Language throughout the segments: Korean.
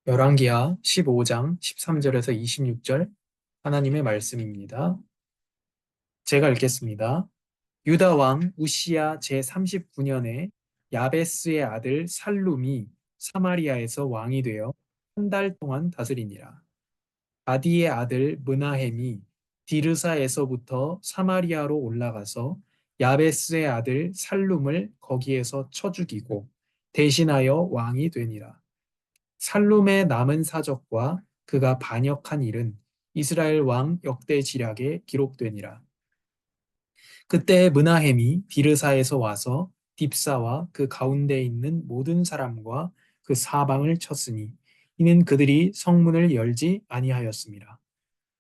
열왕기하 15장 13절에서 26절 하나님의 말씀입니다. 제가 읽겠습니다. 유다 왕 우시야 제39년에 야베스의 아들 살룸이 사마리아에서 왕이 되어 한 달 동안 다스리니라. 아디의 아들 므나헴이 디르사에서부터 사마리아로 올라가서 야베스의 아들 살룸을 거기에서 쳐 죽이고 대신하여 왕이 되니라. 살룸의 남은 사적과 그가 반역한 일은 이스라엘 왕 역대 지략에 기록되니라. 그때 므나헴이 비르사에서 와서 딥사와 그 가운데 있는 모든 사람과 그 사방을 쳤으니 이는 그들이 성문을 열지 아니하였습니다.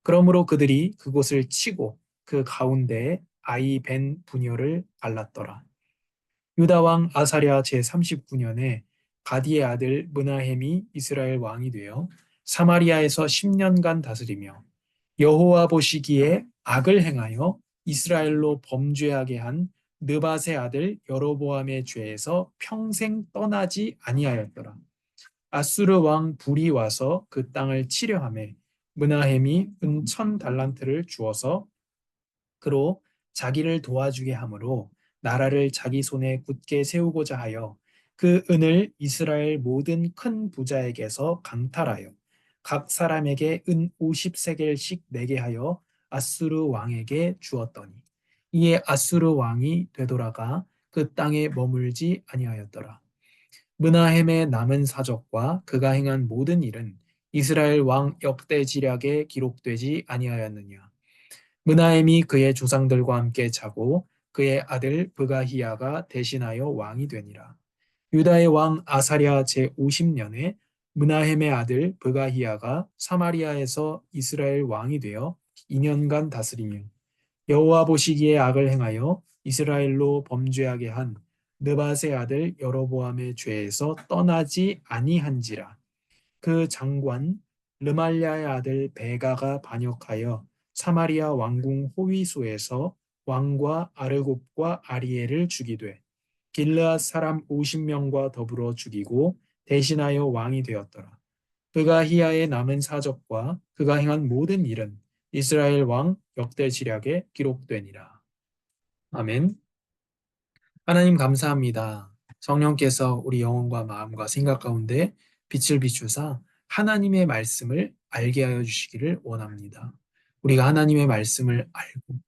그러므로 그들이 그곳을 치고 그 가운데에 아이 벤 분열을 갈랐더라. 유다 왕 아사랴 제39년에 가디의 아들 므나헴이 이스라엘 왕이 되어 사마리아에서 10년간 다스리며 여호와 보시기에 악을 행하여 이스라엘로 범죄하게 한 느밧의 아들 여로보암의 죄에서 평생 떠나지 아니하였더라. 아수르 왕 불이 와서 그 땅을 치려하매 므나헴이 은 1000달란트를 주어서 그로 자기를 도와주게 하므로 나라를 자기 손에 굳게 세우고자 하여 그 은을 이스라엘 모든 큰 부자에게서 강탈하여 각 사람에게 은 50세겔씩 내게 하여 아수르 왕에게 주었더니 이에 아수르 왕이 되돌아가 그 땅에 머물지 아니하였더라. 므나헴의 남은 사적과 그가 행한 모든 일은 이스라엘 왕 역대지략에 기록되지 아니하였느냐. 므나헴이 그의 조상들과 함께 자고 그의 아들 브가히야가 대신하여 왕이 되니라. 유다의 왕 아사랴 제50년에 므나헴의 아들 브가히야가 사마리아에서 이스라엘 왕이 되어 2년간 다스리며 여호와 보시기에 악을 행하여 이스라엘로 범죄하게 한 느밧의 아들 여로보암의 죄에서 떠나지 아니한지라. 그 장관 르말랴의 아들 베가가 반역하여 사마리아 왕궁 호위소에서 왕과 아르곱과 아리엘을 죽이되 길르앗 사람 50명과 더불어 죽이고 대신하여 왕이 되었더라. 그가 히야의 남은 사적과 그가 행한 모든 일은 이스라엘 왕 역대지략에 기록되니라. 아멘. 하나님 감사합니다. 성령께서 우리 영혼과 마음과 생각 가운데 빛을 비추사 하나님의 말씀을 알게 하여 주시기를 원합니다. 우리가 하나님의 말씀을 알고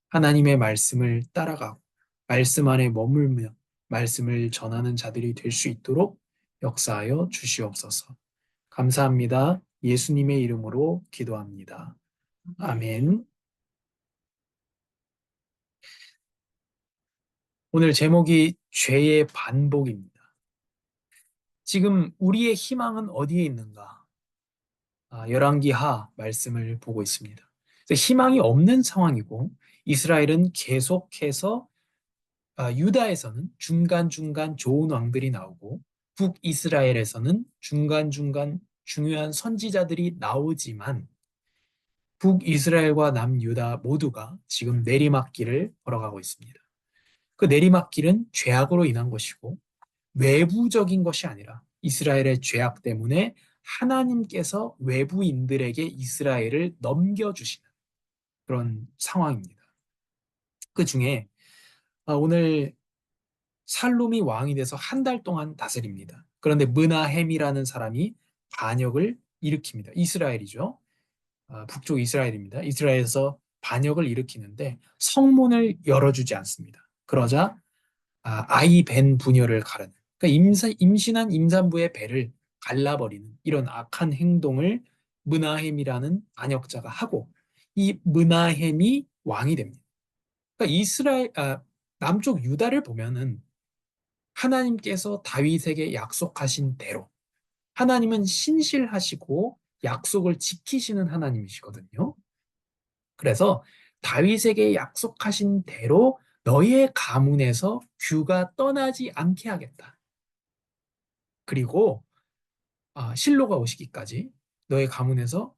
하나님의 말씀을 따라가고 말씀 안에 머물며 말씀을 전하는 자들이 될 수 있도록 역사하여 주시옵소서. 감사합니다. 예수님의 이름으로 기도합니다. 아멘. 오늘 제목이 죄의 반복입니다. 지금 우리의 희망은 어디에 있는가? 열왕기하 말씀을 보고 있습니다. 희망이 없는 상황이고 이스라엘은 계속해서 유다에서는 중간중간 좋은 왕들이 나오고 북이스라엘에서는 중간중간 중요한 선지자들이 나오지만 북이스라엘과 남유다 모두가 지금 내리막길을 걸어가고 있습니다. 그 내리막길은 죄악으로 인한 것이고 외부적인 것이 아니라 이스라엘의 죄악 때문에 하나님께서 외부인들에게 이스라엘을 넘겨주시는 그런 상황입니다. 그 중에 오늘 살룸이 왕이 돼서 한 달 동안 다스립니다. 그런데 므나헴이라는 사람이 반역을 일으킵니다. 이스라엘이죠. 북쪽 이스라엘입니다. 이스라엘에서 반역을 일으키는데 성문을 열어주지 않습니다. 그러자 아이 벤 부녀를 가르는 그러니까 임신한 임산부의 배를 갈라버리는 이런 악한 행동을 므나헴이라는 반역자가 하고 이 므나헴이 왕이 됩니다. 그러니까 남쪽 유다를 보면은 하나님께서 다윗에게 약속하신 대로 하나님은 신실하시고 약속을 지키시는 하나님이시거든요. 그래서 다윗에게 약속하신 대로 너의 가문에서 규가 떠나지 않게 하겠다. 그리고 실로가 오시기까지 너의 가문에서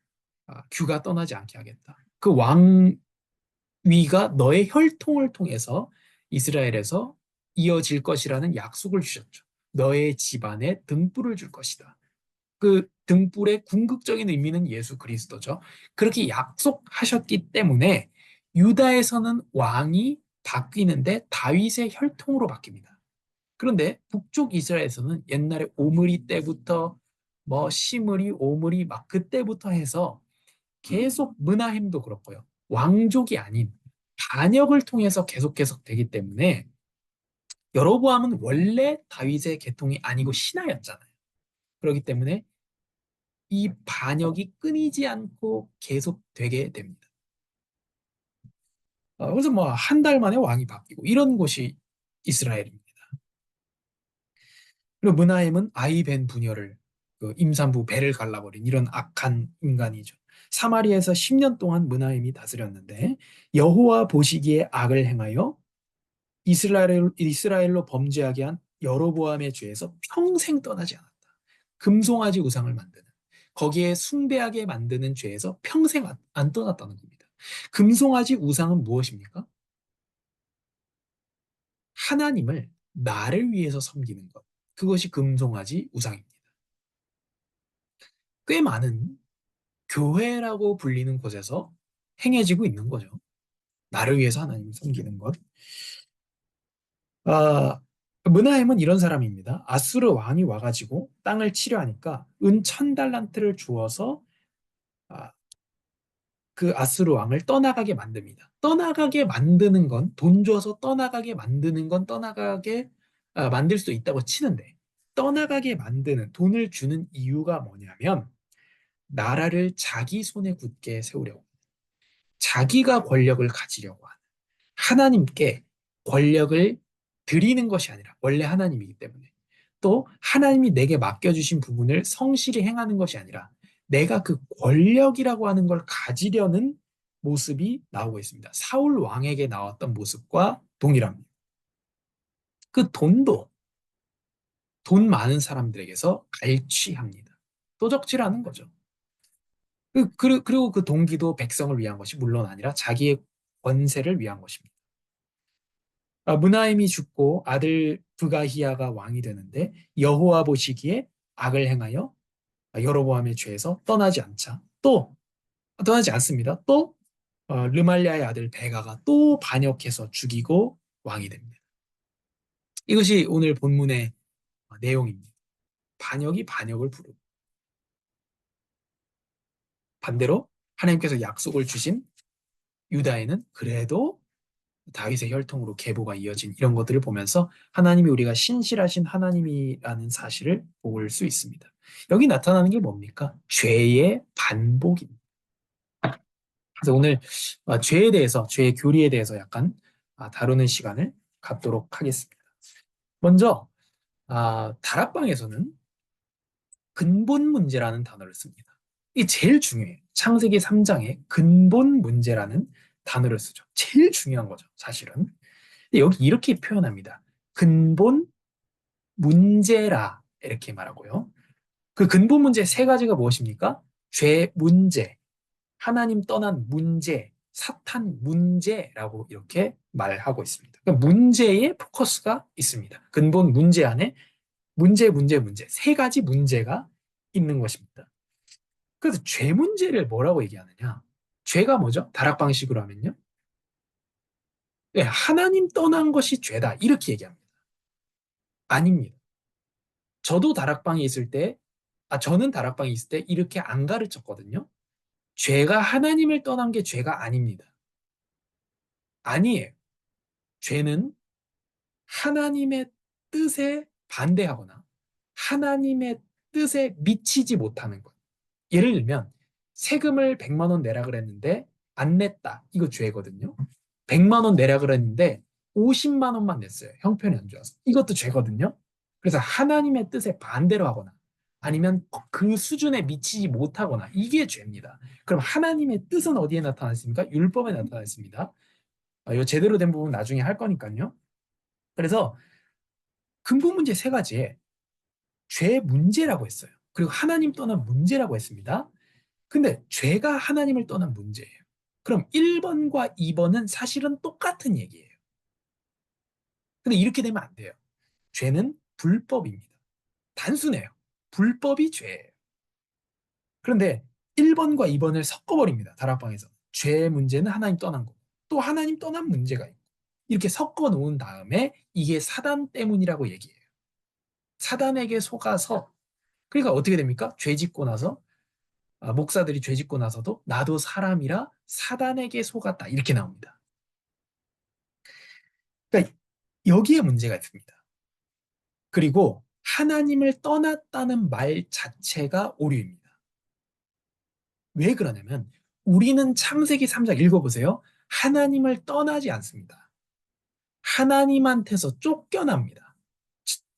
규가 떠나지 않게 하겠다. 그 왕위가 너의 혈통을 통해서 이스라엘에서 이어질 것이라는 약속을 주셨죠. 너의 집안에 등불을 줄 것이다. 그 등불의 궁극적인 의미는 예수 그리스도죠. 그렇게 약속하셨기 때문에 유다에서는 왕이 바뀌는데 다윗의 혈통으로 바뀝니다. 그런데 북쪽 이스라엘에서는 옛날에 오므리 때부터 뭐 시므리, 오므리 막 그때부터 해서 계속 므나헴도 그렇고요. 왕족이 아닌 반역을 통해서 계속 되기 때문에 여로보암은 원래 다윗의 계통이 아니고 신하였잖아요. 그렇기 때문에 이 반역이 끊이지 않고 계속 되게 됩니다. 그래서 뭐 한 달 만에 왕이 바뀌고 이런 곳이 이스라엘입니다. 그리고 므나헴은 아이 벤 부녀를 그 임산부 배를 갈라버린 이런 악한 인간이죠. 사마리아에서 10년 동안 므나헴이 다스렸는데 여호와 보시기에 악을 행하여 이스라엘로 범죄하게 한 여로보암의 죄에서 평생 떠나지 않았다. 금송아지 우상을 만드는 거기에 숭배하게 만드는 죄에서 평생 안 떠났다는 겁니다. 금송아지 우상은 무엇입니까? 하나님을 나를 위해서 섬기는 것. 그것이 금송아지 우상입니다. 꽤 많은 교회라고 불리는 곳에서 행해지고 있는 거죠. 나를 위해서 하나님을 섬기는 것. 아, 므나헴은 이런 사람입니다. 아수르 왕이 와가지고 땅을 치려하니까 은 1000달란트를 주어서 아, 그 아수르 왕을 떠나가게 만듭니다. 떠나가게 만드는 건, 돈 줘서 떠나가게 만드는 건 만들 수 있다고 치는데, 떠나가게 만드는, 돈을 주는 이유가 뭐냐면, 나라를 자기 손에 굳게 세우려고, 자기가 권력을 가지려고 하는, 하나님께 권력을 드리는 것이 아니라, 원래 하나님이기 때문에, 또 하나님이 내게 맡겨주신 부분을 성실히 행하는 것이 아니라, 내가 그 권력이라고 하는 걸 가지려는 모습이 나오고 있습니다. 사울 왕에게 나왔던 모습과 동일합니다. 그 돈 많은 사람들에게서 갈취합니다. 도적질하는 거죠. 그리고 그 동기도 백성을 위한 것이 물론 아니라 자기의 권세를 위한 것입니다. 므나임이 죽고 아들 브가히야가 왕이 되는데 여호와 보시기에 악을 행하여 여로보암의 죄에서 떠나지 않습니다. 또 르말리아의 아들 베가가 또 반역해서 죽이고 왕이 됩니다. 이것이 오늘 본문의 내용입니다. 반역이 반역을 부르고 반대로 하나님께서 약속을 주신 유다에는 그래도 다윗의 혈통으로 계보가 이어진 이런 것들을 보면서 하나님이 우리가 신실하신 하나님이라는 사실을 볼 수 있습니다. 여기 나타나는 게 뭡니까? 죄의 반복입니다. 그래서 오늘 죄에 대해서, 죄의 교리에 대해서 약간 다루는 시간을 갖도록 하겠습니다. 먼저 다락방에서는 근본 문제라는 단어를 씁니다. 이게 제일 중요해요. 창세기 3장에 근본 문제라는 단어를 쓰죠. 제일 중요한 거죠, 사실은. 근데 여기 이렇게 표현합니다. 근본 문제라 이렇게 말하고요. 그 근본 문제 세 가지가 무엇입니까? 죄 문제, 하나님 떠난 문제, 사탄 문제라고 이렇게 말하고 있습니다. 그러니까 문제에 포커스가 있습니다. 근본 문제 안에 문제 세 가지 문제가 있는 것입니다. 그래서 죄 문제를 뭐라고 얘기하느냐? 죄가 뭐죠? 다락방식으로 하면요. 네, 하나님 떠난 것이 죄다 이렇게 얘기합니다. 아닙니다. 저는 다락방에 있을 때 이렇게 안 가르쳤거든요. 죄가 하나님을 떠난 게 죄가 아닙니다. 아니에요. 죄는 하나님의 뜻에 반대하거나 하나님의 뜻에 미치지 못하는 것. 예를 들면 세금을 100만 원 내라 그랬는데 안 냈다. 이거 죄거든요. 100만 원 내라 그랬는데 50만 원만 냈어요. 형편이 안 좋아서. 이것도 죄거든요. 그래서 하나님의 뜻에 반대로 하거나 아니면 그 수준에 미치지 못하거나 이게 죄입니다. 그럼 하나님의 뜻은 어디에 나타나 있습니까? 율법에 나타나 있습니다. 이 제대로 된 부분 나중에 할 거니까요. 그래서 근본 문제 세 가지에 죄 문제라고 했어요. 그리고 하나님 떠난 문제라고 했습니다. 근데 죄가 하나님을 떠난 문제예요. 그럼 1번과 2번은 사실은 똑같은 얘기예요. 근데 이렇게 되면 안 돼요. 죄는 불법입니다. 단순해요. 불법이 죄예요. 그런데 1번과 2번을 섞어버립니다. 다락방에서. 죄 문제는 하나님 떠난 거고 또 하나님 떠난 문제가 있고 이렇게 섞어 놓은 다음에 이게 사단 때문이라고 얘기해요. 사단에게 속아서 그러니까 어떻게 됩니까? 죄 짓고 나서 목사들이 죄 짓고 나서도 나도 사람이라 사단에게 속았다 이렇게 나옵니다. 그러니까 여기에 문제가 있습니다. 그리고 하나님을 떠났다는 말 자체가 오류입니다. 왜 그러냐면 우리는 창세기 3장 읽어보세요. 하나님을 떠나지 않습니다. 하나님한테서 쫓겨납니다.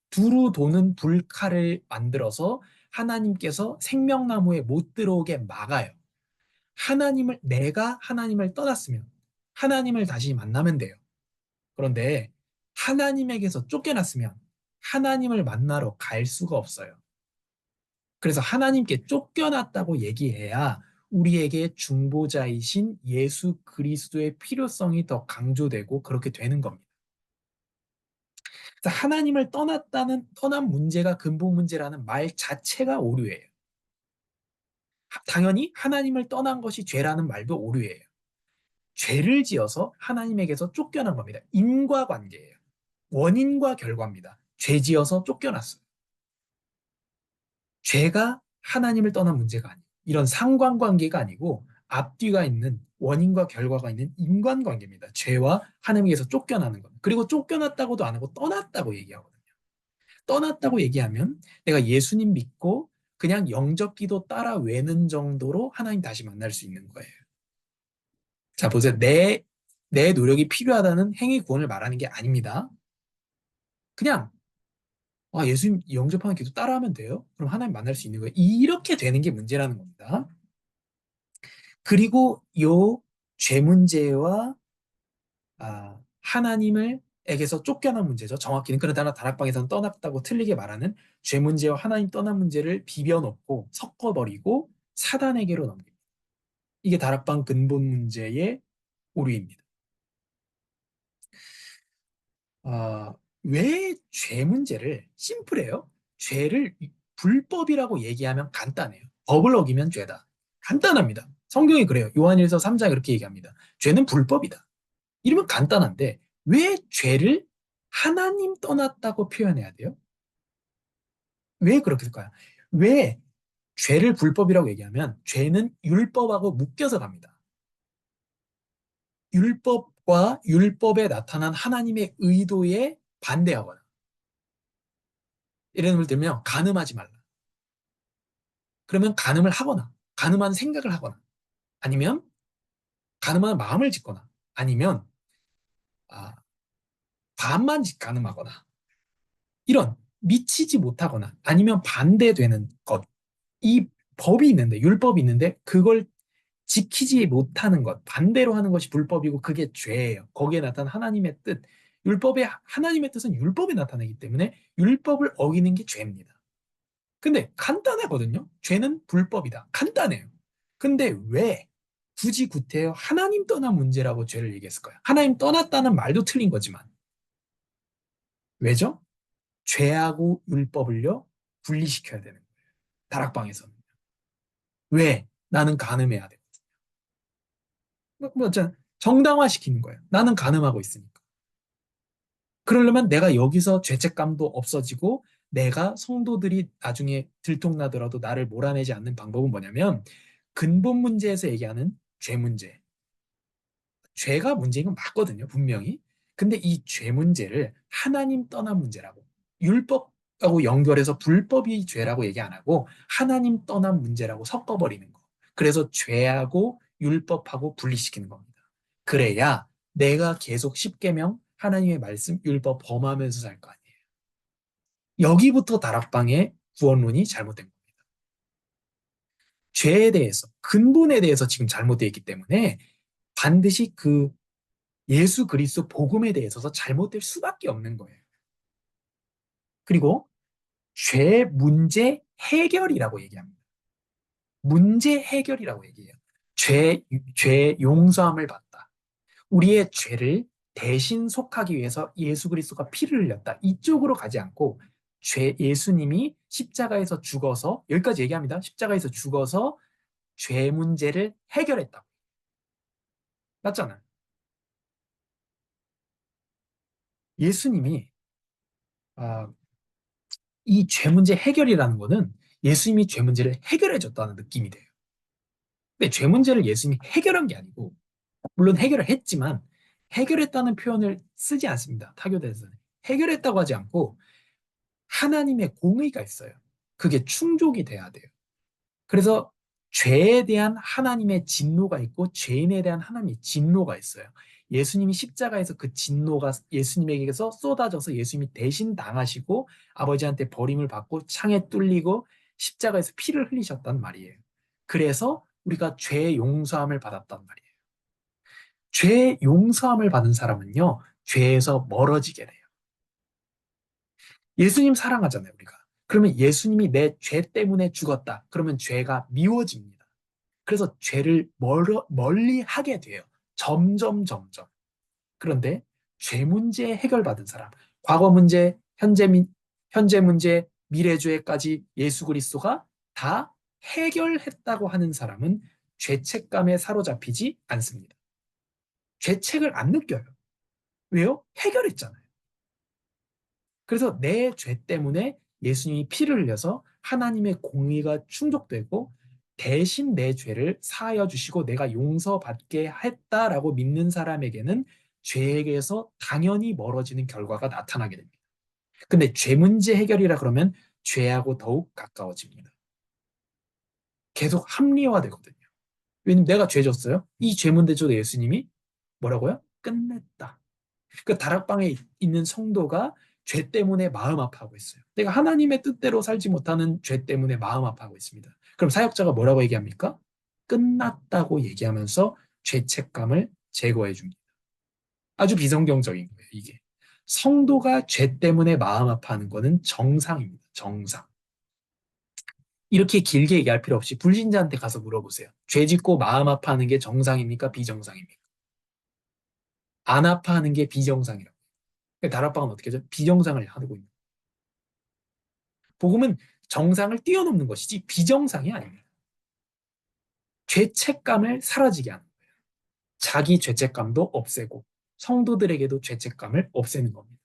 두루 도는 불칼을 만들어서 하나님께서 생명나무에 못 들어오게 막아요. 내가 하나님을 떠났으면 하나님을 다시 만나면 돼요. 그런데 하나님에게서 쫓겨났으면 하나님을 만나러 갈 수가 없어요. 그래서 하나님께 쫓겨났다고 얘기해야 우리에게 중보자이신 예수 그리스도의 필요성이 더 강조되고 그렇게 되는 겁니다. 그래서 하나님을 떠난 문제가 근본 문제라는 말 자체가 오류예요. 당연히 하나님을 떠난 것이 죄라는 말도 오류예요. 죄를 지어서 하나님에게서 쫓겨난 겁니다. 인과관계예요. 원인과 결과입니다. 죄 지어서 쫓겨났어요. 죄가 하나님을 떠난 문제가 아니에요. 이런 상관관계가 아니고 앞뒤가 있는 원인과 결과가 있는 인간관계입니다. 죄와 하나님에게서 쫓겨나는 겁니다. 그리고 쫓겨났다고도 안 하고 떠났다고 얘기하거든요. 떠났다고 얘기하면 내가 예수님 믿고 그냥 영접 기도 따라 외는 정도로 하나님 다시 만날 수 있는 거예요. 자, 보세요. 내 노력이 필요하다는 행위 구원을 말하는 게 아닙니다. 그냥 예수님 영접하는 기도 따라하면 돼요. 그럼 하나님 만날 수 있는 거예요. 이렇게 되는 게 문제라는 겁니다. 그리고 요 죄 문제와 하나님을 에게서 쫓겨난 문제죠. 정확히는 그러나 다락방에서는 떠났다고 틀리게 말하는 죄 문제와 하나님 떠난 문제를 비벼놓고 섞어버리고 사단에게로 넘깁니다. 이게 다락방 근본 문제의 오류입니다. 아, 왜 죄 문제를 심플해요? 죄를 불법이라고 얘기하면 간단해요. 법을 어기면 죄다. 간단합니다. 성경이 그래요. 요한일서 3장 이렇게 얘기합니다. 죄는 불법이다. 이러면 간단한데 왜 죄를 하나님 떠났다고 표현해야 돼요? 왜 그렇게 될까요? 왜 죄를 불법이라고 얘기하면 죄는 율법하고 묶여서 갑니다. 율법과 율법에 나타난 하나님의 의도에 반대하거나 예를 들면 간음하지 말라. 그러면 간음을 하거나 간음하는 생각을 하거나 아니면 간음하는 마음을 짓거나 아니면 아, 반만 간음하거나 이런 미치지 못하거나 아니면 반대되는 것. 이 법이 있는데 율법이 있는데 그걸 지키지 못하는 것, 반대로 하는 것이 불법이고 그게 죄예요. 거기에 나타난 하나님의 뜻, 하나님의 뜻은 율법에 나타나기 때문에 율법을 어기는 게 죄입니다. 근데 간단하거든요. 죄는 불법이다. 간단해요. 근데 왜 굳이 구태여 하나님 떠난 문제라고 죄를 얘기했을까요? 하나님 떠났다는 말도 틀린 거지만 왜죠? 죄하고 율법을요 분리시켜야 되는 거예요. 다락방에서는. 왜? 나는 가늠해야 돼. 정당화시키는 거예요. 나는 가늠하고 있으니까. 그러려면 내가 여기서 죄책감도 없어지고 내가 성도들이 나중에 들통나더라도 나를 몰아내지 않는 방법은 뭐냐면 근본 문제에서 얘기하는 죄 문제. 죄가 문제인 건 맞거든요, 분명히. 근데 이 죄 문제를 하나님 떠난 문제라고 율법하고 연결해서 불법이 죄라고 얘기 안 하고 하나님 떠난 문제라고 섞어버리는 거. 그래서 죄하고 율법하고 분리시키는 겁니다. 그래야 내가 계속 십계명 하나님의 말씀 율법 범하면서 살 거 아니에요. 여기부터 다락방의 구원론이 잘못된 겁니다. 죄에 대해서 근본에 대해서 지금 잘못되어 있기 때문에 반드시 그 예수 그리스도 복음에 대해서 잘못될 수밖에 없는 거예요. 그리고 죄 문제 해결이라고 얘기합니다. 문제 해결이라고 얘기해요. 죄 용서함을 받다. 우리의 죄를 대신 속하기 위해서 예수 그리스도가 피를 흘렸다. 이쪽으로 가지 않고 예수님이 십자가에서 죽어서, 여기까지 얘기합니다. 십자가에서 죽어서 죄 문제를 해결했다고. 맞잖아요. 예수님이, 아, 이 죄 문제 해결이라는 거는 예수님이 죄 문제를 해결해 줬다는 느낌이 돼요. 근데 죄 문제를 예수님이 해결한 게 아니고, 물론 해결을 했지만, 해결했다는 표현을 쓰지 않습니다. 타교대에서는. 해결했다고 하지 않고, 하나님의 공의가 있어요. 그게 충족이 돼야 돼요. 그래서 죄에 대한 하나님의 진노가 있고 죄인에 대한 하나님의 진노가 있어요. 예수님이 십자가에서 그 진노가 예수님에게서 쏟아져서 예수님이 대신 당하시고 아버지한테 버림을 받고 창에 뚫리고 십자가에서 피를 흘리셨단 말이에요. 그래서 우리가 죄 용서함을 받았단 말이에요. 죄 용서함을 받은 사람은요, 죄에서 멀어지게 돼요. 예수님 사랑하잖아요, 우리가. 그러면 예수님이 내 죄 때문에 죽었다. 그러면 죄가 미워집니다. 그래서 죄를 멀리 하게 돼요. 점점, 점점. 그런데 죄 문제 해결받은 사람, 과거 문제, 현재 문제, 미래 죄까지 예수 그리스도가 다 해결했다고 하는 사람은 죄책감에 사로잡히지 않습니다. 죄책을 안 느껴요. 왜요? 해결했잖아요. 그래서 내 죄 때문에 예수님이 피를 흘려서 하나님의 공의가 충족되고 대신 내 죄를 사하여 주시고 내가 용서받게 했다라고 믿는 사람에게는 죄에게서 당연히 멀어지는 결과가 나타나게 됩니다. 근데 죄 문제 해결이라 그러면 죄하고 더욱 가까워집니다. 계속 합리화되거든요. 왜냐면 내가 죄 졌어요. 이 죄 문제조도 예수님이 뭐라고요? 끝냈다. 그 다락방에 있는 성도가 죄 때문에 마음 아파하고 있어요. 내가 하나님의 뜻대로 살지 못하는 죄 때문에 마음 아파하고 있습니다. 그럼 사역자가 뭐라고 얘기합니까? 끝났다고 얘기하면서 죄책감을 제거해 줍니다. 아주 비성경적인 거예요, 이게. 성도가 죄 때문에 마음 아파하는 거는 정상입니다. 정상. 이렇게 길게 얘기할 필요 없이 불신자한테 가서 물어보세요. 죄 짓고 마음 아파하는 게 정상입니까? 비정상입니까? 안 아파하는 게 비정상이라고. 다락방은 어떻게 하죠? 비정상을 하고 있는. 복음은 정상을 뛰어넘는 것이지 비정상이 아닙니다. 죄책감을 사라지게 하는 거예요. 자기 죄책감도 없애고 성도들에게도 죄책감을 없애는 겁니다.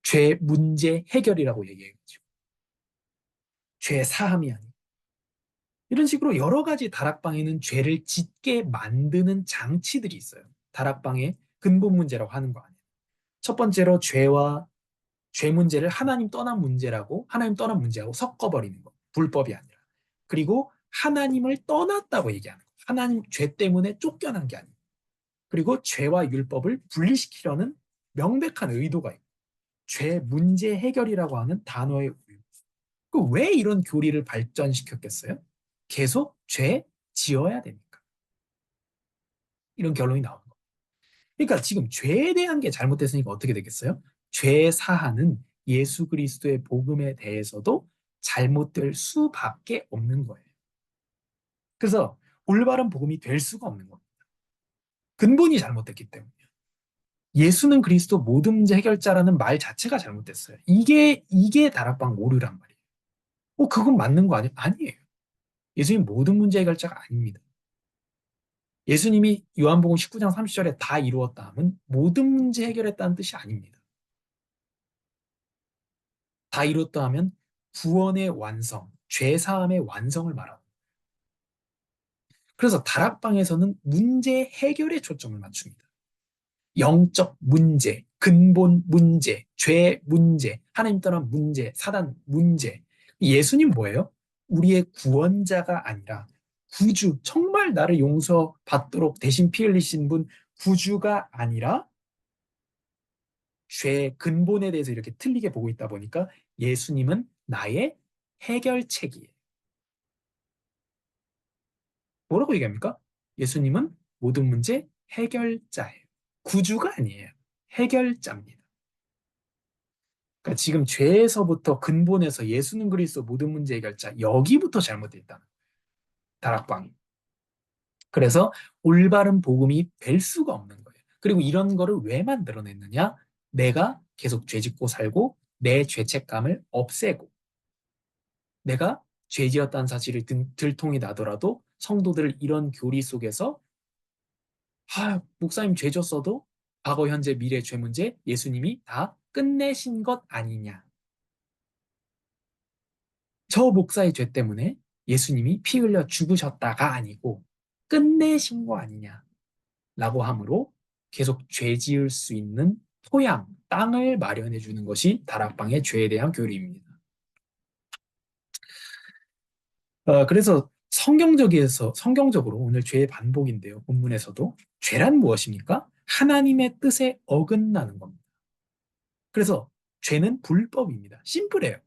죄 문제 해결이라고 얘기해가지고 죄 사함이 아니고 이런 식으로 여러 가지 다락방에는 죄를 짓게 만드는 장치들이 있어요. 다락방의 근본 문제라고 하는 거 아니에요. 첫 번째로 죄 문제를 하나님 떠난 문제하고 섞어버리는 거. 불법이 아니라. 그리고 하나님을 떠났다고 얘기하는 거. 하나님 죄 때문에 쫓겨난 게 아니고. 그리고 죄와 율법을 분리시키려는 명백한 의도가 있고. 죄 문제 해결이라고 하는 단어의 의미. 왜 이런 교리를 발전시켰겠어요? 계속 죄 지어야 되니까. 이런 결론이 나오는 거. 그러니까 지금 죄에 대한 게 잘못됐으니까 어떻게 되겠어요? 죄 사하는 예수 그리스도의 복음에 대해서도 잘못될 수밖에 없는 거예요. 그래서 올바른 복음이 될 수가 없는 겁니다. 근본이 잘못됐기 때문에. 예수는 그리스도 모든 문제 해결자라는 말 자체가 잘못됐어요. 이게 다락방 오류란 말이에요. 그건 맞는 거 아니에요. 예수님 모든 문제 해결자가 아닙니다. 예수님이 요한복음 19장 30절에 다 이루었다 하면 모든 문제 해결했다는 뜻이 아닙니다. 다 이뤘다 하면 구원의 완성, 죄사함의 완성을 말합니다. 그래서 다락방에서는 문제 해결에 초점을 맞춥니다. 영적 문제, 근본 문제, 죄 문제, 하나님 떠난 문제, 사단 문제. 예수님 뭐예요? 우리의 구원자가 아니라 구주, 정말 나를 용서받도록 대신 피 흘리신 분 구주가 아니라 죄의 근본에 대해서 이렇게 틀리게 보고 있다 보니까 예수님은 나의 해결책이에요. 뭐라고 얘기합니까? 예수님은 모든 문제 해결자예요. 구주가 아니에요. 해결자입니다. 그러니까 지금 죄에서부터 근본에서 예수는 그리스도 모든 문제 해결자 여기부터 잘못되어 있다는 거예요. 다락방이. 그래서 올바른 복음이 될 수가 없는 거예요. 그리고 이런 거를 왜 만들어냈느냐? 내가 계속 죄 짓고 살고 내 죄책감을 없애고 내가 죄지었다는 사실을 들통이 나더라도 성도들 이런 교리 속에서 목사님 죄 졌어도 과거, 현재, 미래 죄 문제 예수님이 다 끝내신 것 아니냐. 저 목사의 죄 때문에 예수님이 피 흘려 죽으셨다가 아니고 끝내신 거 아니냐라고 함으로 계속 죄 지을 수 있는 토양, 땅을 마련해 주는 것이 다락방의 죄에 대한 교리입니다. 그래서 성경적으로 오늘 죄의 반복인데요. 본문에서도 죄란 무엇입니까? 하나님의 뜻에 어긋나는 겁니다. 그래서 죄는 불법입니다. 심플해요.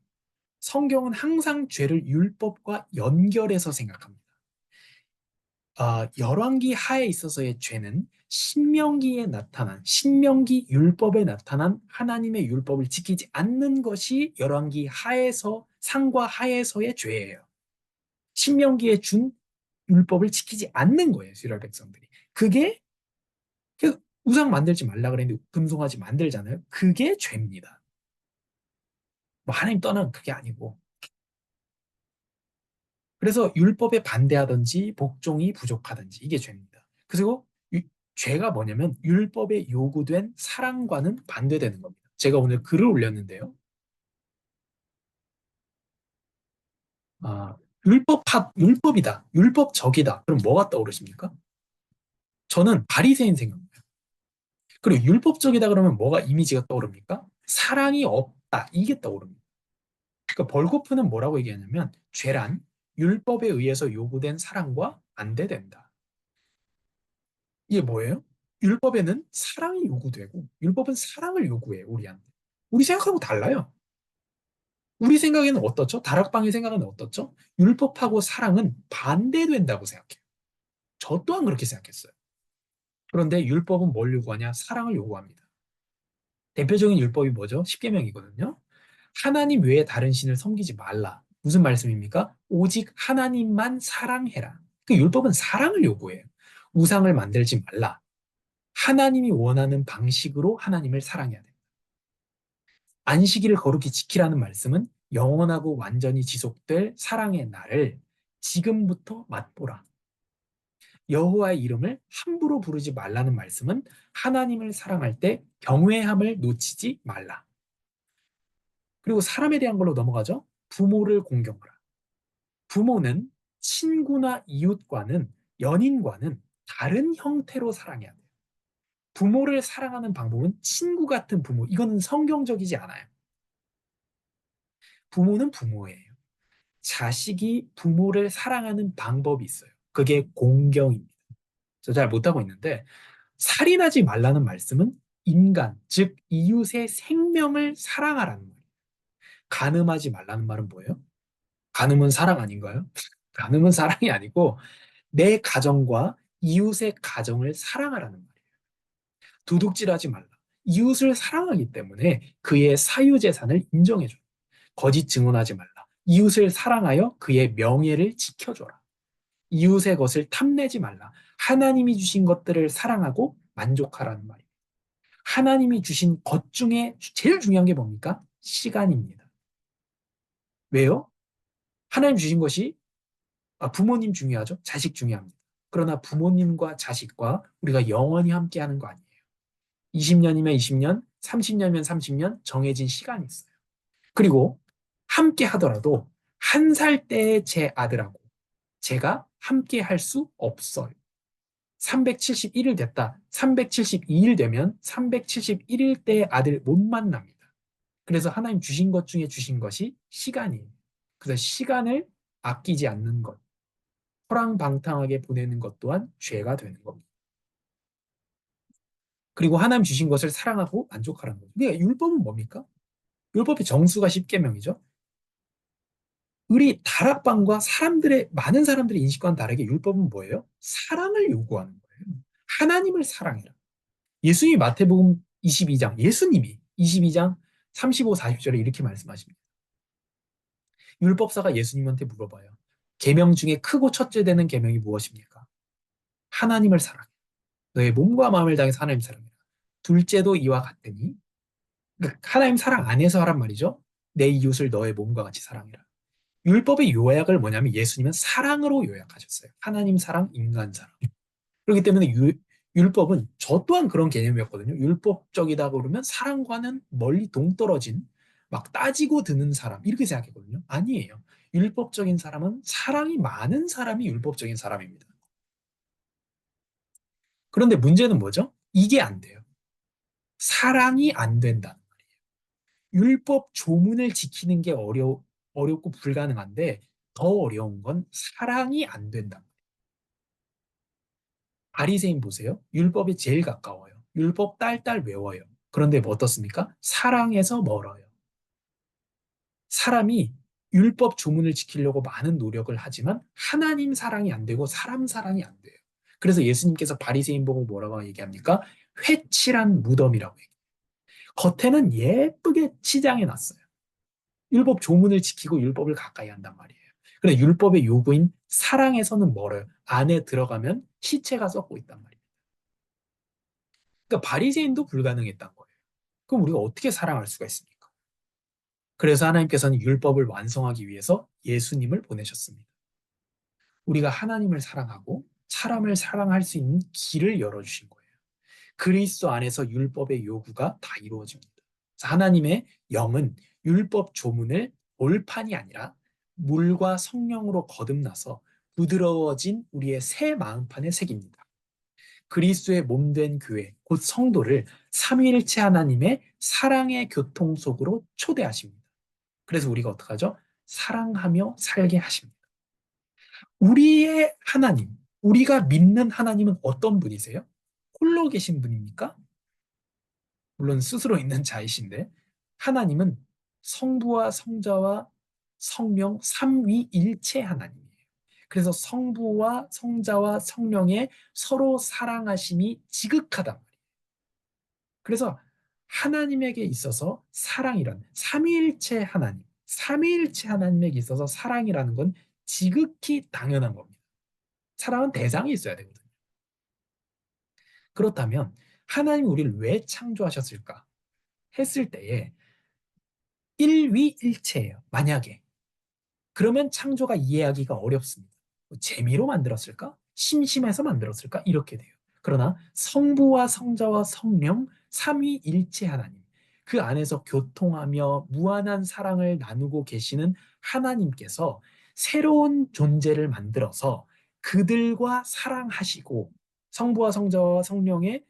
성경은 항상 죄를 율법과 연결해서 생각합니다. 열왕기 하에 있어서의 죄는 신명기 율법에 나타난 하나님의 율법을 지키지 않는 것이 열왕기 하에서 상과 하에서의 죄예요. 신명기에 준 율법을 지키지 않는 거예요, 이스라엘 백성들이. 그게 우상 만들지 말라 그랬는데 금송아지 만들잖아요. 그게 죄입니다. 뭐 하나님 떠난 그게 아니고. 그래서 율법에 반대하든지 복종이 부족하든지 이게 죄입니다. 그리고 죄가 뭐냐면 율법에 요구된 사랑과는 반대되는 겁니다. 제가 오늘 글을 올렸는데요. 아, 율법이다. 율법적이다. 그럼 뭐가 떠오르십니까? 저는 바리새인 생각나요. 그리고 율법적이다 그러면 뭐가 이미지가 떠오릅니까? 사랑이 없다. 이게 떠오릅니다. 그러니까 벌거프는 뭐라고 얘기하냐면 죄란 율법에 의해서 요구된 사랑과 반대된다. 이게 뭐예요? 율법에는 사랑이 요구되고 율법은 사랑을 요구해요, 우리한테. 우리 생각하고 달라요. 우리 생각에는 어떻죠? 다락방의 생각은 어떻죠? 율법하고 사랑은 반대된다고 생각해요. 저 또한 그렇게 생각했어요. 그런데 율법은 뭘 요구하냐? 사랑을 요구합니다. 대표적인 율법이 뭐죠? 십계명이거든요. 하나님 외에 다른 신을 섬기지 말라. 무슨 말씀입니까? 오직 하나님만 사랑해라. 그 율법은 사랑을 요구해요. 우상을 만들지 말라. 하나님이 원하는 방식으로 하나님을 사랑해야 돼. 안식일을 거룩히 지키라는 말씀은 영원하고 완전히 지속될 사랑의 날을 지금부터 맛보라. 여호와의 이름을 함부로 부르지 말라는 말씀은 하나님을 사랑할 때 경외함을 놓치지 말라. 그리고 사람에 대한 걸로 넘어가죠. 부모를 공경하라. 부모는 친구나 이웃과는 연인과는 다른 형태로 사랑해야 돼요. 부모를 사랑하는 방법은 친구 같은 부모. 이거는 성경적이지 않아요. 부모는 부모예요. 자식이 부모를 사랑하는 방법이 있어요. 그게 공경입니다. 저 잘 못하고 있는데 살인하지 말라는 말씀은 인간, 즉 이웃의 생명을 사랑하라는 말이에요. 간음하지 말라는 말은 뭐예요? 간음은 사랑 아닌가요? 간음은 사랑이 아니고 내 가정과 이웃의 가정을 사랑하라는 말이에요. 도둑질하지 말라. 이웃을 사랑하기 때문에 그의 사유재산을 인정해줘. 거짓 증언하지 말라. 이웃을 사랑하여 그의 명예를 지켜줘라. 이웃의 것을 탐내지 말라. 하나님이 주신 것들을 사랑하고 만족하라는 말이에요. 하나님이 주신 것 중에 제일 중요한 게 뭡니까? 시간입니다. 왜요? 하나님 주신 것이 부모님 중요하죠? 자식 중요합니다. 그러나 부모님과 자식과 우리가 영원히 함께하는 거 아니에요. 20년이면 20년, 30년이면 30년 정해진 시간이 있어요. 그리고 함께 하더라도 한 살 때의 제 아들하고 제가 함께 할 수 없어요. 371일 됐다. 372일 되면 371일 때의 아들 못 만납니다. 그래서 하나님 주신 것 중에 주신 것이 시간이에요. 그래서 시간을 아끼지 않는 것, 허랑방탕하게 보내는 것 또한 죄가 되는 겁니다. 그리고 하나님 주신 것을 사랑하고 만족하라는 거죠. 그러니까 율법은 뭡니까? 율법의 정수가 십계명이죠. 우리 다락방과 많은 사람들의 인식과는 다르게 율법은 뭐예요? 사랑을 요구하는 거예요. 하나님을 사랑해라. 예수님이 마태복음 22장, 예수님이 22장 35, 40절에 이렇게 말씀하십니다. 율법사가 예수님한테 물어봐요. 계명 중에 크고 첫째 되는 계명이 무엇입니까? 하나님을 사랑해. 너의 몸과 마음을 다해서 하나님 사랑해라. 둘째도 이와 같으니 그러니까 하나님 사랑 안에서 하란 말이죠. 내 이웃을 너의 몸과 같이 사랑해라. 율법의 요약을 뭐냐면 예수님은 사랑으로 요약하셨어요. 하나님 사랑, 인간 사랑. 그렇기 때문에 율법은 저 또한 그런 개념이었거든요. 율법적이다 그러면 사랑과는 멀리 동떨어진 막 따지고 드는 사람 이렇게 생각했거든요. 아니에요. 율법적인 사람은 사랑이 많은 사람이 율법적인 사람입니다. 그런데 문제는 뭐죠? 이게 안 돼요. 사랑이 안 된다. 율법 조문을 지키는 게 어렵고 불가능한데 더 어려운 건 사랑이 안 된다. 바리새인 보세요. 율법에 제일 가까워요. 율법 딸딸 외워요. 그런데 뭐 어떻습니까? 사랑에서 멀어요. 사람이 율법 조문을 지키려고 많은 노력을 하지만 하나님 사랑이 안 되고 사람 사랑이 안 돼요. 그래서 예수님께서 바리새인 보고 뭐라고 얘기합니까? 회칠한 무덤이라고 얘기해요. 겉에는 예쁘게 치장해 놨어요. 율법 조문을 지키고 율법을 가까이 한단 말이에요. 그런데 율법의 요구인 사랑에서는 멀어요. 안에 들어가면 시체가 썩고 있단 말이에요. 그러니까 바리새인도 불가능했던 거예요. 그럼 우리가 어떻게 사랑할 수가 있습니까? 그래서 하나님께서는 율법을 완성하기 위해서 예수님을 보내셨습니다. 우리가 하나님을 사랑하고 사람을 사랑할 수 있는 길을 열어주신 거예요. 그리스도 안에서 율법의 요구가 다 이루어집니다. 하나님의 영은 율법 조문을 올판이 아니라 물과 성령으로 거듭나서 부드러워진 우리의 새 마음판에 새깁니다. 그리스도의 몸된 교회, 곧 성도를 삼위일체 하나님의 사랑의 교통 속으로 초대하십니다. 그래서 우리가 어떡하죠? 사랑하며 살게 하십니다. 우리의 하나님, 우리가 믿는 하나님은 어떤 분이세요? 홀로 계신 분입니까? 물론 스스로 있는 자이신데 하나님은 성부와 성자와 성령 삼위일체 하나님이에요. 그래서 성부와 성자와 성령의 서로 사랑하심이 지극하단 말이에요. 그래서 하나님에게 있어서 사랑이란 삼위일체 하나님, 삼위일체 하나님에게 있어서 사랑이라는 건 지극히 당연한 겁니다. 사랑은 대상이 있어야 되거든요. 그렇다면 하나님이 우리를 왜 창조하셨을까 했을 때에 일위일체예요. 만약에 그러면 창조가 이해하기가 어렵습니다. 뭐 재미로 만들었을까? 심심해서 만들었을까? 이렇게 돼요. 그러나 성부와 성자와 성령 삼위일체 하나님 그 안에서 교통하며 무한한 사랑을 나누고 계시는 하나님께서 새로운 존재를 만들어서 그들과 사랑하시고 성부와 성자와 성령의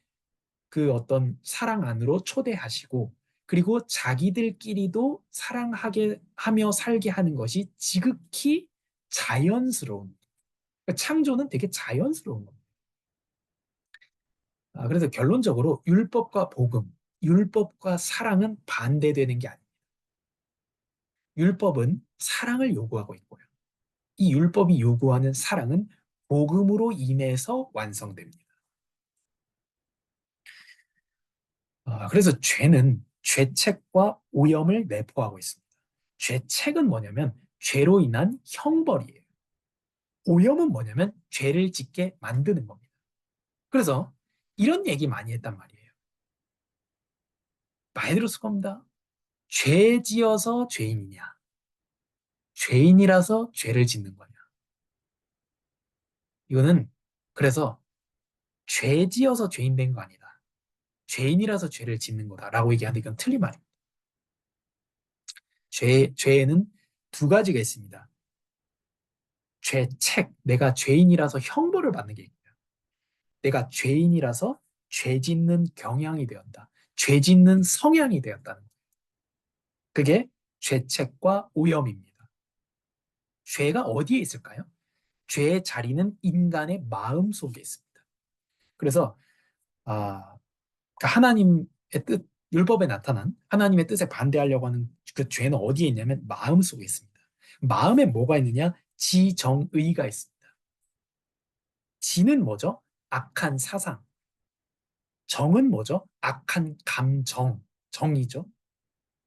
그 어떤 사랑 안으로 초대하시고 그리고 자기들끼리도 사랑하게 하며 살게 하는 것이 지극히 자연스러운 그러니까 창조는 되게 자연스러운 겁니다. 그래서 결론적으로 율법과 복음, 율법과 사랑은 반대되는 게 아니에요. 율법은 사랑을 요구하고 있고요. 이 율법이 요구하는 사랑은 복음으로 인해서 완성됩니다. 그래서 죄는 죄책과 오염을 내포하고 있습니다. 죄책은 뭐냐면 죄로 인한 형벌이에요. 오염은 뭐냐면 죄를 짓게 만드는 겁니다. 그래서 이런 얘기 많이 했단 말이에요. 많이 들었을 겁니다. 죄 지어서 죄인이냐? 죄인이라서 죄를 짓는 거냐? 이거는 그래서 죄 지어서 죄인 된 거 아니다. 죄인이라서 죄를 짓는 거다라고 얘기하는데 이건 틀린 말입니다. 죄에는 두 가지가 있습니다. 죄책, 내가 죄인이라서 형벌을 받는 게 있고요. 내가 죄인이라서 죄 짓는 경향이 되었다. 죄 짓는 성향이 되었다는 거예요. 그게 죄책과 오염입니다. 죄가 어디에 있을까요? 죄의 자리는 인간의 마음 속에 있습니다. 그래서 그러니까 하나님의 뜻, 율법에 나타난 하나님의 뜻에 반대하려고 하는 그 죄는 어디에 있냐면 마음 속에 있습니다. 마음에 뭐가 있느냐? 지정의가 있습니다. 지는 뭐죠? 악한 사상. 정은 뭐죠? 악한 감정, 정이죠.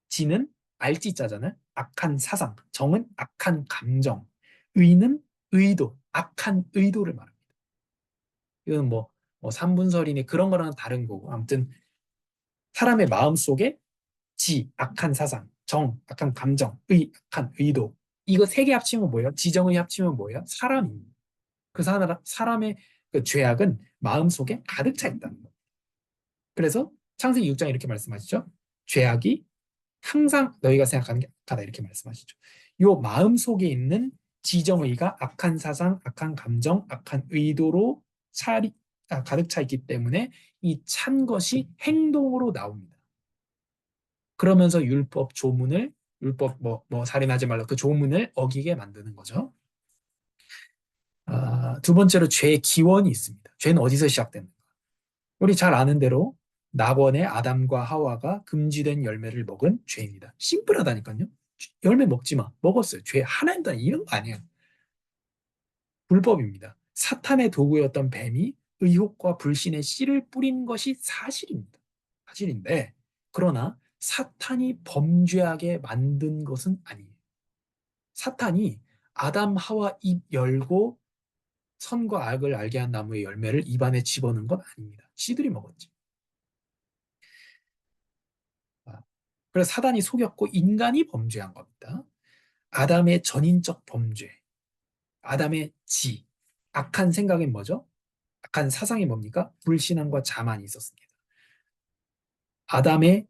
지는 알지자잖아요. 악한 사상, 정은 악한 감정, 의는 의도, 악한 의도를 말합니다. 이건 뭐 삼분설이니 그런 거랑은 다른 거고 아무튼 사람의 마음 속에 지, 악한 사상, 정, 악한 감정, 의, 악한 의도. 이거 세 개 합치면 뭐예요? 지정의 합치면 뭐예요? 사람입니다. 그 사람의 그 죄악은 마음속에 가득 차 있다는 거예요. 그래서 창세기 6장 이렇게 말씀하시죠. 죄악이 항상 너희가 생각하는 게 악하다 이렇게 말씀하시죠. 요 마음속에 있는 지정의가 악한 사상, 악한 감정, 악한 의도로 가득 차 있기 때문에 이 찬 것이 행동으로 나옵니다. 그러면서 율법 조문을 율법 살인하지 말라 그 조문을 어기게 만드는 거죠. 두 번째로 죄의 기원이 있습니다. 죄는 어디서 시작됩니까? 우리 잘 아는 대로 낙원의 아담과 하와가 금지된 열매를 먹은 죄입니다. 심플하다니까요. 열매 먹지 마. 먹었어요. 죄 하나도 이런 거 아니에요. 불법입니다. 사탄의 도구였던 뱀이 의혹과 불신의 씨를 뿌린 것이 사실입니다. 사실인데 그러나 사탄이 범죄하게 만든 것은 아니에요. 사탄이 아담 하와 입 열고 선과 악을 알게 한 나무의 열매를 입안에 집어넣은 건 아닙니다. 씨들이 먹었지. 아, 그래서 사단이 속였고 인간이 범죄한 겁니다. 아담의 전인적 범죄, 아담의 악한 생각은 뭐죠? 악한 사상이 뭡니까? 불신앙과 자만이 있었습니다. 아담의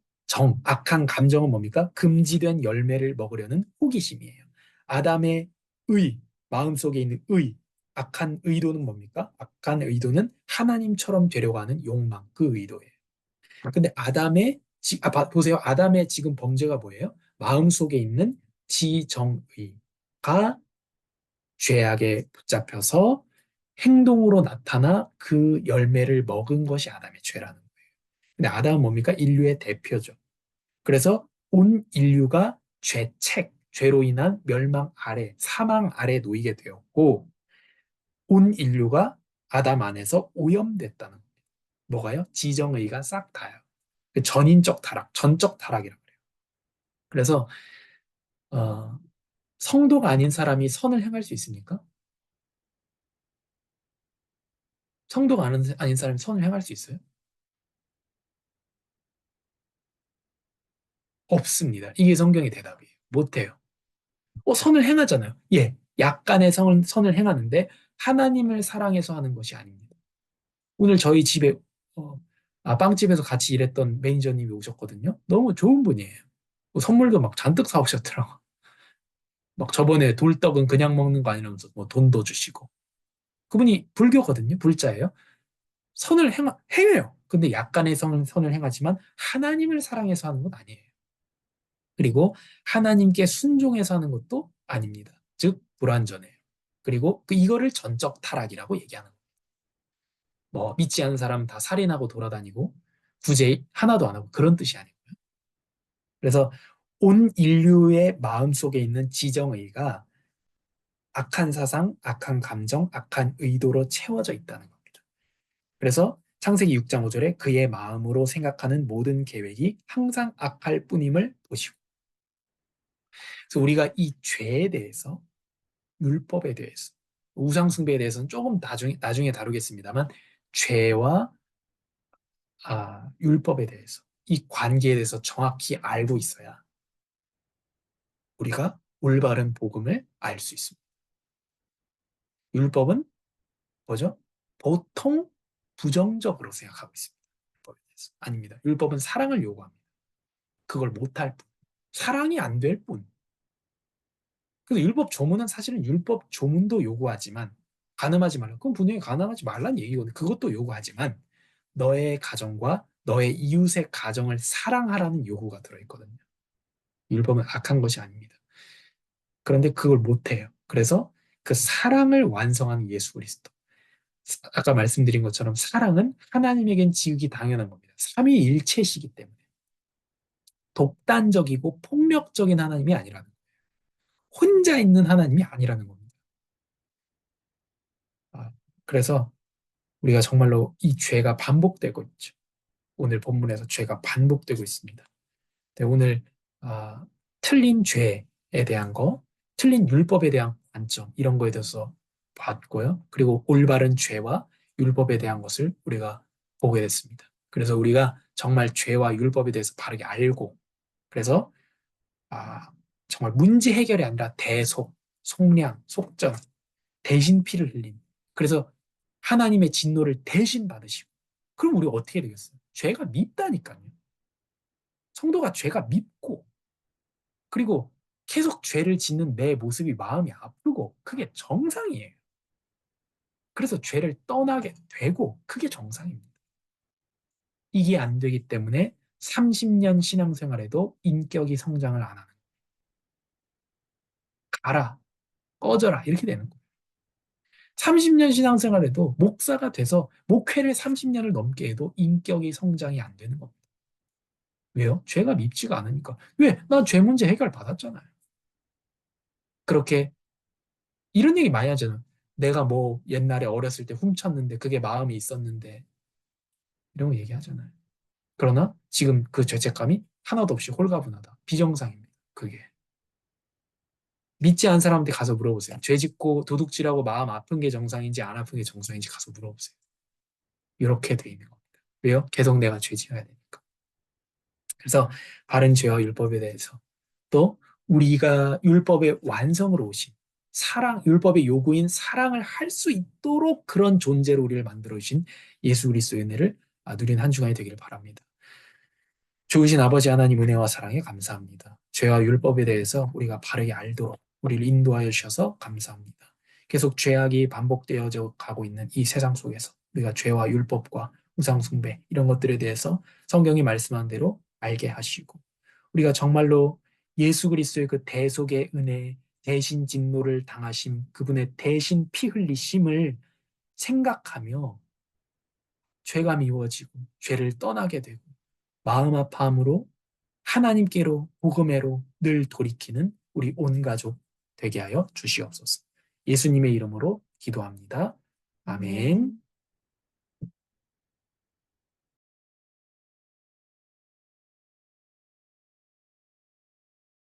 악한 감정은 뭡니까? 금지된 열매를 먹으려는 호기심이에요. 아담의 마음속에 있는 악한 의도는 뭡니까? 악한 의도는 하나님처럼 되려고 하는 욕망, 그 의도예요. 근데 보세요. 아담의 지금 범죄가 뭐예요? 마음속에 있는 지정의가 죄악에 붙잡혀서 행동으로 나타나 그 열매를 먹은 것이 아담의 죄라는 거예요. 근데 아담은 뭡니까? 인류의 대표죠. 그래서 온 인류가 죄로 인한 멸망 아래, 사망 아래 놓이게 되었고, 온 인류가 아담 안에서 오염됐다는 거예요. 뭐가요? 지정의가 싹 다요. 그 전인적 타락, 전적 타락이라고 그래요. 그래서 어, 성도가 아닌 사람이 선을 행할 수 있습니까? 성도가 아닌 사람이 선을 행할 수 있어요? 없습니다. 이게 성경의 대답이에요. 못해요. 선을 행하잖아요. 예, 약간의 선을 행하는데 하나님을 사랑해서 하는 것이 아닙니다. 오늘 저희 집에 어, 빵집에서 같이 일했던 매니저님이 오셨거든요. 너무 좋은 분이에요. 선물도 막 잔뜩 사오셨더라고. 막 저번에 돌떡은 그냥 먹는 거 아니라면서 뭐 돈도 주시고. 그분이 불교거든요. 불자예요. 행해요. 근데 약간의 선을 행하지만 하나님을 사랑해서 하는 건 아니에요. 그리고 하나님께 순종해서 하는 것도 아닙니다. 즉, 불완전해요. 그리고 이거를 전적 타락이라고 얘기하는 거예요. 뭐, 믿지 않는 사람 다 살인하고 돌아다니고, 구제 하나도 안 하고 그런 뜻이 아니고요. 그래서 온 인류의 마음속에 있는 지정의가 악한 사상, 악한 감정, 악한 의도로 채워져 있다는 겁니다. 그래서 창세기 6장 5절에 그의 마음으로 생각하는 모든 계획이 항상 악할 뿐임을 보시고. 그래서 우리가 이 죄에 대해서, 율법에 대해서, 우상숭배에 대해서는 조금 나중에 다루겠습니다만, 죄와 율법에 대해서, 이 관계에 대해서 정확히 알고 있어야 우리가 올바른 복음을 알 수 있습니다. 율법은 뭐죠? 보통 부정적으로 생각하고 있습니다. 율법에 대해서. 아닙니다. 율법은 사랑을 요구합니다. 그걸 못할 뿐. 사랑이 안 될 뿐. 그래서 율법 조문은 사실은 율법 조문도 요구하지만 간음하지 말라. 그건 분명히 간음하지 말라는 얘기거든요. 그것도 요구하지만 너의 가정과 너의 이웃의 가정을 사랑하라는 요구가 들어있거든요. 율법은 악한 것이 아닙니다. 그런데 그걸 못해요. 그래서 그 사랑을 완성하는 예수 그리스도. 아까 말씀드린 것처럼 사랑은 하나님에겐 지극히 당연한 겁니다. 삼위일체시기 때문에. 독단적이고 폭력적인 하나님이 아니라는 거예요. 혼자 있는 하나님이 아니라는 겁니다. 아, 그래서 우리가 정말로 이 죄가 반복되고 있죠. 오늘 본문에서 죄가 반복되고 있습니다. 네, 오늘 아, 틀린 죄에 대한 거, 틀린 율법에 대한 관점 이런 거에 대해서 봤고요. 그리고 올바른 죄와 율법에 대한 것을 우리가 보게 됐습니다. 그래서 우리가 정말 죄와 율법에 대해서 바르게 알고 그래서 정말 문제 해결이 아니라 대속, 속량, 속전, 대신 피를 흘린. 그래서 하나님의 진노를 대신 받으시고. 그럼 우리가 어떻게 되겠어요? 죄가 밉다니까요. 성도가 죄가 밉고, 그리고 계속 죄를 짓는 내 모습이 마음이 아프고, 그게 정상이에요. 그래서 죄를 떠나게 되고, 그게 정상입니다. 이게 안 되기 때문에 30년 신앙생활에도 인격이 성장을 안 하는. 가라, 꺼져라, 이렇게 되는 거예요. 30년 신앙생활에도 목사가 돼서 목회를 30년을 넘게 해도 인격이 성장이 안 되는 겁니다. 왜요? 죄가 밉지가 않으니까. 왜? 난 죄 문제 해결 받았잖아요. 그렇게 이런 얘기 많이 하잖아요. 내가 뭐 옛날에 어렸을 때 훔쳤는데 그게 마음이 있었는데 이런 거 얘기하잖아요. 그러나 지금 그 죄책감이 하나도 없이 홀가분하다. 비정상입니다. 그게. 믿지 않은 사람한테 가서 물어보세요. 죄 짓고 도둑질하고 마음 아픈 게 정상인지 안 아픈 게 정상인지 가서 물어보세요. 이렇게 돼 있는 겁니다. 왜요? 계속 내가 죄 지어야 되니까. 그래서 바른 죄와 율법에 대해서 또 우리가 율법의 완성으로 오신 사랑, 율법의 요구인 사랑을 할 수 있도록 그런 존재로 우리를 만들어 주신 예수 그리스도의 은혜를 누린 한 주간이 되기를 바랍니다. 좋으신 아버지 하나님 은혜와 사랑에 감사합니다. 죄와 율법에 대해서 우리가 바르게 알도록 우리를 인도하여 주셔서 감사합니다. 계속 죄악이 반복되어져 가고 있는 이 세상 속에서 우리가 죄와 율법과 우상숭배 이런 것들에 대해서 성경이 말씀한 대로 알게 하시고 우리가 정말로 예수 그리스도의 그 대속의 은혜, 대신 진노를 당하심, 그분의 대신 피 흘리심을 생각하며 죄가 미워지고 죄를 떠나게 되고 마음 아파함으로 하나님께로 복음회로 늘 돌이키는 우리 온 가족 되게 하여 주시옵소서. 예수님의 이름으로 기도합니다. 아멘.